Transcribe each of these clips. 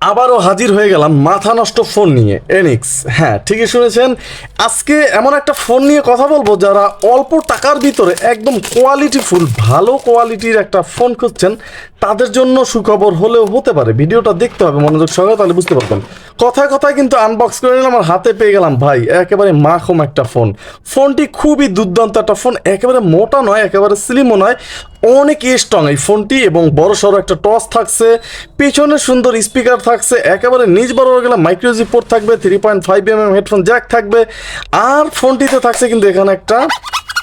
আবারও হাজির হয়ে গেলাম মাথা নষ্ট ফোন নিয়ে এনিক্স। হ্যাঁ, ঠিকই শুনেছেন। আজকে এমন একটা ফোন নিয়ে কথা বলবো, যারা অল্প টাকার ভিতরে একদম কোয়ালিটিফুল ভালো কোয়ালিটির একটা ফোন খুঁজছেন তাদের জন্য সুখবর হলেও হতে পারে। ভিডিওটা দেখতে হবে মনোযোগ সহকারে, তাহলে বুঝতে পারবেন। কথায় কথায় কিন্তু আনবক্স করে নিলাম, আমার হাতে পেয়ে গেলাম ভাই একেবারে মাখম একটা ফোন। ফোনটি খুবই দুর্দান্ত একটা ফোন, একেবারে মোটা নয়, একেবারে স্লিমও নয়, অনেক স্ট্রং এই ফোনটি। এবং বড় সড়ো একটা টস থাকছে, পিছনে সুন্দর স্পিকার থাকছে, একেবারে নিচ বড় হয়ে গেলে মাইক্রো জি পোর্ট থাকবে, 3.5mm হেডফোন জ্যাক থাকবে। আর ফোনটিতে থাকছে কিন্তু এখানে একটা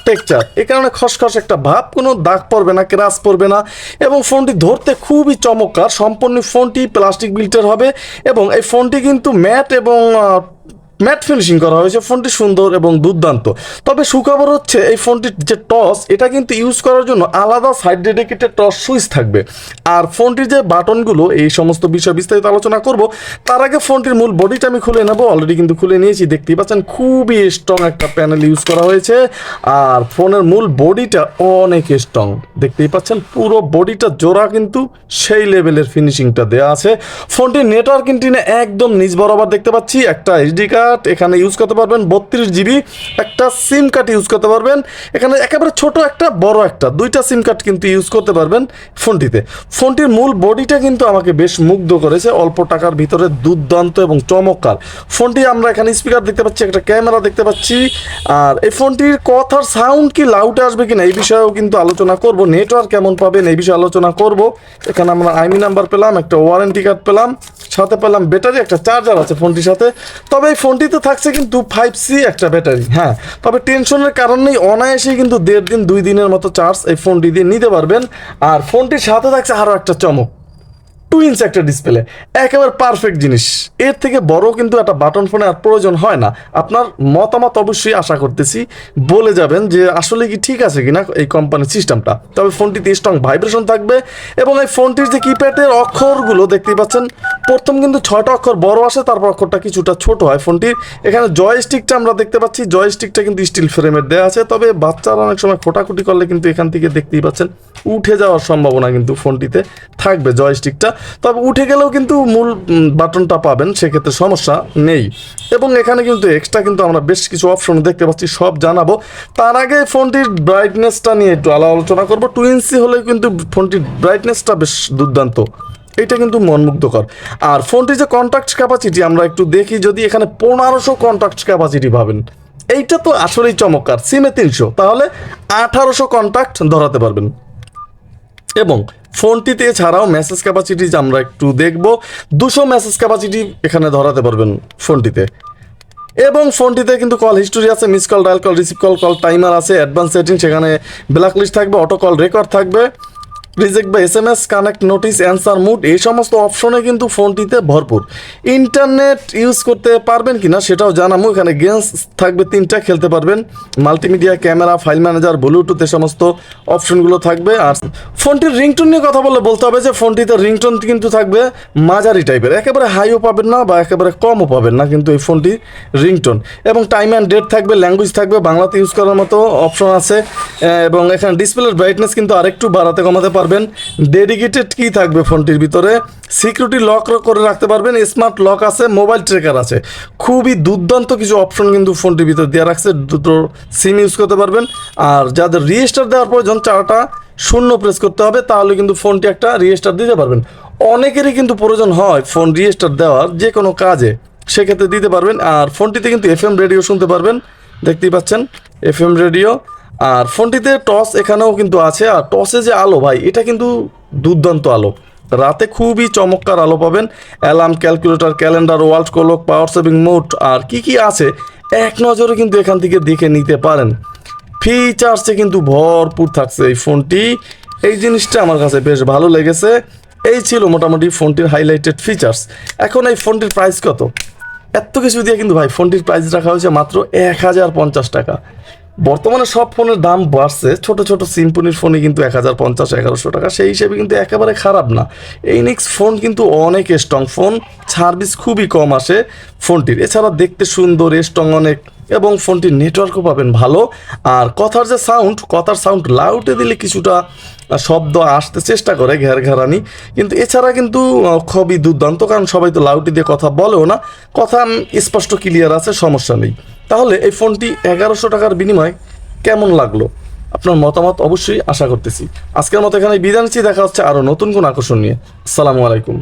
টেক্সচার, এ কারণে খসখস একটা ভাব, কোনো দাগ পড়বে না, ক্রাশ পড়বে না। এবং ফোনটি ধরতে খুবই চমৎকার। সম্পূর্ণ ফোনটি প্লাস্টিক বিল্টের হবে এবং এই ফোনটি কিন্তু ম্যাট এবং ম্যাট ফিনিশিং করা হয়েছে। ফোনটি সুন্দর এবং দুর্দান্ত। তবে সুখবর হচ্ছে এই ফোনটির যে টস, এটা কিন্তু ইউজ করার জন্য আলাদা সাইড ডেডিকেটেড টস সুইচ থাকবে। আর ফোনটির যে বাটনগুলো, এই সমস্ত বিষয় বিস্তারিত আলোচনা করব। তার আগে ফোনটির মূল বডিটা আমি খুলে নেব, অলরেডি কিন্তু খুলে নিয়েছি, দেখতেই পাচ্ছেন খুবই স্ট্রং একটা প্যানেল ইউজ করা হয়েছে। আর ফোনের মূল বডিটা অনেক স্ট্রং, দেখতেই পাচ্ছেন পুরো বডিটা জোড়া, কিন্তু সেই লেভেলের ফিনিশিংটা দেওয়া আছে। ফোনটির নেটওয়ার্ক ইন্টিনে একদম নিচ বরাবর দেখতে পাচ্ছি একটা এইচডি কার্ড এখানে ইউজ করতে পারবেন, 32GB একটা সিম কার্ড ইউজ করতে পারবেন। এখানে একেবারে ছোট একটা বড় একটা দুইটা সিম কার্ড কিন্তু ইউজ করতে পারবেন ফোনটিতে। ফোনটির মূল বডিটা কিন্তু আমাকে বেশ মুগ্ধ করেছে, অল্প টাকার ভিতরে দুর্দান্ত এবং চমৎকার ফোনটি। আমরা এখানে স্পিকার দেখতে পাচ্ছি, একটা ক্যামেরা দেখতে পাচ্ছি। আর এই ফোনটির কথার সাউন্ড কি লাউডে আসবে কিনা এই বিষয়েও কিন্তু আলোচনা করব। নেটওয়ার্ক কেমন পাবেন এই বিষয়ে আলোচনা করব। এখানে আমরা আইমি নাম্বার পেলাম, একটা ওয়ারেন্টি কার্ড পেলাম, সাথে পেলাম ব্যাটারি, একটা চার্জার আছে ফোনটির সাথে। তবে এই ফোনটিতে থাকছে কিন্তু 5C একটা ব্যাটারি। হ্যাঁ, তবে টেনশনের কারণ নেই, অনায়াসেই কিন্তু 1.5 দিন 2 দিনের মতো চার্জ এই ফোনটি দিয়ে নিতে পারবেন। আর ফোনটির সাথে থাকছে আরও একটা চমক, 2 ইঞ্চ একটা ডিসপ্লে, একেবারে পারফেক্ট জিনিস। এর থেকে বড় কিন্তু একটা বাটন ফোনে আর প্রয়োজন হয় না। আপনার মতামত অবশ্যই আশা করতেছি, বলে যাবেন যে আসলে কি ঠিক আছে কিনা এই কোম্পানির সিস্টেমটা। তবে ফোনটিতে স্ট্রং ভাইব্রেশন থাকবে এবং এই ফোনটির যে কিপ্যাডের অক্ষরগুলো দেখতেই পাচ্ছেন, প্রথম কিন্তু 6টা অক্ষর বড় আসে, তারপর অক্ষরটা কিছুটা ছোট হয় ফোনটির। এখানে জয়স্টিকটা আমরা দেখতে পাচ্ছি, জয়স্টিকটা কিন্তু স্টিল ফ্রেমের দেওয়া আছে। তবে বাচ্চারা অনেক সময় খোটাখুটি করলে কিন্তু এখান থেকে দেখতেই পাচ্ছেন উঠে যাওয়ার সম্ভাবনা কিন্তু ফোনটিতে থাকবে জয়স্টিকটা। তবে উঠে গেলেও কিন্তু মূল বাটনটা পাবেন, সেক্ষেত্রে সমস্যা নেই। এবং এখানে কিন্তু এক্সট্রা কিন্তু আমরা বেশ কিছু অপশন দেখতে পাচ্ছি, সব জানাবো। তার আগে ফোনটির ব্রাইটনেসটা নিয়ে একটু আলোচনা করবো। 2 ইঞ্চ হলেও কিন্তু ফোনটির ব্রাইটনেসটা বেশ দুর্দান্ত, এটা কিন্তু মনমুগ্ধকর। আর ফোনটির যে কন্ট্যাক্ট ক্যাপাসিটি আমরা একটু দেখি, যদি এখানে 1500 কন্ট্যাক্ট ক্যাপাসিটি পাবেন, এইটা তো আসলেই চমৎকার। সিমে 300, তাহলে 1800 কন্ট্যাক্ট ধরাতে পারবেন। এবং ফোনটিতে এছাড়াও মেসেজ ক্যাপাসিটি আমরা একটু দেখব, 200 মেসেজ ক্যাপাসিটি এখানে ধরাতে পারবেন ফোনটিতে। এবং ফোনটিতে কিন্তু কল হিস্টোরি আছে, miss call, dial call, receive call, call timer আছে, অ্যাডভান্স সেটিং, সেখানে ব্ল্যাক লিস্ট থাকবে, অটো কল রেকর্ড থাকবে, রিজেক্ট বা SMS, connect, notice, answer, mood, এই সমস্ত অপশনে কিন্তু ফোনটিতে ভরপুর। ইন্টারনেট ইউজ করতে পারবেন কি না সেটাও জানাবো। এখানে গেমস থাকবে 3টা খেলতে পারবেন, multimedia, camera, file manager, Bluetooth, এই সমস্ত অপশনগুলো থাকবে। আর ফোনটির রিংটোন নিয়ে কথা বলতে হবে যে ফোনটিতে রিংটোন কিন্তু থাকবে মাঝারি টাইপের, একেবারে হাইও পাবেন না বা একেবারে কমও পাবেন না কিন্তু এই ফোনটি রিংটোন। এবং টাইম অ্যান্ড ডেট থাকবে, ল্যাঙ্গুয়েজ থাকবে, বাংলাতে ইউজ করার মতো অপশন আছে। এবং এখানে ডিসপ্লের ব্রাইটনেস কিন্তু আরেকটু বাড়াতে কমাতে পারবেন। ডেডিকেটেড কি থাকবে ফোনটির ভিতরে, সিকিউরিটি লক করে রাখতে পারবেন, স্মার্ট লক আছে, মোবাইল ট্র্যাকার আছে। খুবই দুর্দান্ত কিছু অপশন কিন্তু ফোনটির ভিতরে দেওয়া রাখছে, দুটো সিম ইউজ করতে পারবেন। আর যাদের রিস্টার দেওয়ার প্রয়োজন, 4টা 0 প্রেস করতে হবে, তাহলে কিন্তু ফোনটি একটা রিস্টার দিতে পারবেন। অনেকেরই কিন্তু প্রয়োজন হয় ফোন রিস্টার দেওয়ার যে কোনো কাজে, সেক্ষেত্রে দিতে পারবেন। আর ফোনটিতে কিন্তু FM রেডিও শুনতে পারবেন, দেখতেই পাচ্ছেন FM রেডিও। আর ফোনটিতে টস এখানেও কিন্তু আছে। আর টসে যে আলো ভাই, এটা কিন্তু দুর্দান্ত আলো, রাতে খুবই চমৎকার আলো পাবেন। Alarm, calculator, calendar, world clock, power saving mode, আর কি আছে এক নজরে কিন্তু এখান থেকে দেখে নিতে পারেন। ফিচার্সে কিন্তু ভরপুর থাকছে এই ফোনটি, এই জিনিসটা আমার কাছে বেশ ভালো লেগেছে। এই ছিল মোটামুটি ফোনটির হাইলাইটেড ফিচার্স। এখন এই ফোনটির প্রাইস কত? এত কিছু দিয়ে কিন্তু ভাই ফোনটির প্রাইস রাখা হয়েছে মাত্র 1050 টাকা। বর্তমানে সব ফোনের দাম বাড়ছে, ছোট ছোট সিম্পনির ফোনে কিন্তু 1050-1100 টাকা, সেই হিসেবে কিন্তু একেবারে খারাপ না। এইনিক্স ফোন কিন্তু অনেক স্ট্রং ফোন, সার্ভিস খুবই কম আসে ফোনটির। এছাড়া দেখতে সুন্দর, স্ট্রং অনেক, এবং ফোনটির নেটওয়ার্কও পাবেন ভালো। আর কথার সাউন্ড লাউডে দিলে কিছুটা শব্দ আসতে চেষ্টা করে ঘেরঘেরানি, কিন্তু এছাড়া কিন্তু খুবই দুর্দান্ত, কারণ সবাই তো লাউডে দিয়ে কথা বলেও না, কথা স্পষ্ট ক্লিয়ার আছে, সমস্যা নেই। তাহলে এই ফোনটি 1100 টাকার বিনিময়ে কেমন লাগলো, আপনার মতামত অবশ্যই আশা করতেছি। আজকের মতো এখানে বিদায় নিচ্ছি, দেখা হচ্ছে আরও নতুন কোন আকর্ষণ নিয়ে। আসসালামু আলাইকুম।